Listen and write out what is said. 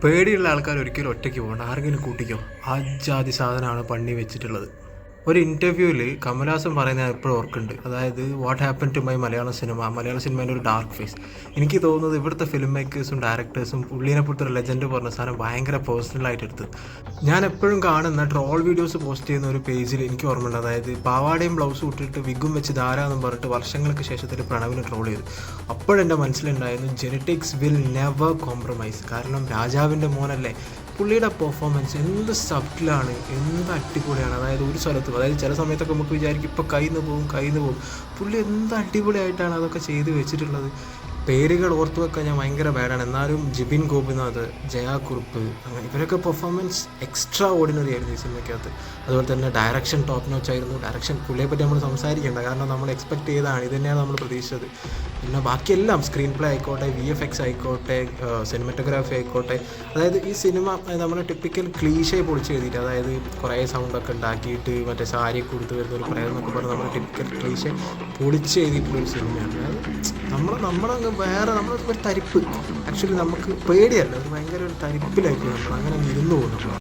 പേടിയുള്ള ആൾക്കാർ ഒരിക്കലും ഒറ്റയ്ക്ക് പോകണ്ട, ആരെങ്കിലും കൂട്ടിക്കോ. ആ ജാതി സാധനമാണ് പണി വെച്ചിട്ടുള്ളത്. ഒരു ഇൻ്റർവ്യൂവിൽ കമലഹാസൻ പറയുന്നത് ഞാൻ എപ്പോഴും ഓർക്കുന്നുണ്ട്. അതായത് വാട്ട് ഹാപ്പൻ ടു മൈ മലയാള സിനിമേൻ്റെ ഒരു ഡാർക്ക് ഫേസ്. എനിക്ക് തോന്നുന്നത് ഇവിടുത്തെ ഫിലിം മേക്കേഴ്സും ഡയറക്ടേഴ്സും പുള്ളീനെ പോലത്തെ ഒരു ലെജൻഡ് പറഞ്ഞ സാധനം ഭയങ്കര പേഴ്സണലായിട്ട് എടുത്ത്. ഞാൻ എപ്പോഴും കാണുന്ന ട്രോൾ വീഡിയോസ് പോസ്റ്റ് ചെയ്യുന്ന ഒരു പേജിൽ എനിക്ക് ഓർമ്മയുണ്ട്. അതായത് പാവാടയും ബ്ലൗസും ഇട്ടിട്ട് വിഗും വെച്ച് ധാരാന്നും പറഞ്ഞിട്ട് വർഷങ്ങൾക്ക് ശേഷത്തിൽ പ്രണവിനെ ട്രോൾ ചെയ്തു. അപ്പോഴെൻ്റെ മനസ്സിലുണ്ടായിരുന്നു ജെനറ്റിക്സ് വിൽ നെവർ കോംപ്രമൈസ്. കാരണം രാജാവിൻ്റെ മോനല്ലേ, പുള്ളിയുടെ പെർഫോമൻസ് എന്ത് സബ്റ്റിലാണ്, എന്ത് അടിപൊളിയാണ്. അതായത് ഒരു സ്ഥലത്തും, അതായത് ചില സമയത്തൊക്കെ നമുക്ക് വിചാരിക്കും ഇപ്പോൾ കയ്യിൽ നിന്ന് പോകും. പുള്ളി എന്ത് അടിപൊളിയായിട്ടാണ് അതൊക്കെ ചെയ്ത് വെച്ചിട്ടുള്ളത്. പേരുകൾ ഓർത്തു വെക്കാൻ ഞാൻ ഭയങ്കര ബാഡാണ്. എന്നാലും ജിബിൻ ഗോപിനാഥ്, ജയാകുറുപ്പ്, അങ്ങനെ ഇവരൊക്കെ പെർഫോമൻസ് എക്സ്ട്രാ ഓർഡിനറി ആയിരുന്നു ഈ സിനിമയ്ക്കകത്ത്. അതുപോലെ തന്നെ ഡയറക്ഷൻ ടോപ്പ് നോച്ച് ആയിരുന്നു. ഡയറക്ഷൻ പുള്ളിയെ പറ്റി നമ്മൾ സംസാരിക്കേണ്ട, കാരണം നമ്മൾ എക്സ്പെക്ട് ചെയ്തതാണ്, ഇത് തന്നെയാണ് നമ്മൾ പ്രതീക്ഷിച്ചത്. പിന്നെ ബാക്കിയെല്ലാം സ്ക്രീൻ പ്ലേ ആയിക്കോട്ടെ, VFX ആയിക്കോട്ടെ, സിനിമറ്റോഗ്രാഫി ആയിക്കോട്ടെ, അതായത് ഈ സിനിമ നമ്മൾ ടിപ്പിക്കൽ ക്ലീഷേ പൊളിച്ച് എഴുതിയിട്ട്, അതായത് കുറേ സൗണ്ടൊക്കെ ഉണ്ടാക്കിയിട്ട് മറ്റേ സാരി കൊടുത്ത് വരുന്ന ഒരു പ്രയം എന്നൊക്കെ പറഞ്ഞ് നമ്മൾ ടിപ്പിക്കൽ ക്ലീഷേ പൊളിച്ച് എഴുതിയിട്ടുള്ളൊരു സിനിമയാണ്. അതായത് നമ്മളങ്ങ് വേറെ ഒരു തരിപ്പ്. ആക്ച്വലി നമുക്ക് പേടിയല്ല, ഒരു ഭയങ്കര ഒരു തരിപ്പിലായിട്ട് നമ്മൾ അങ്ങനെ ഇരുന്ന് പോകുന്നു.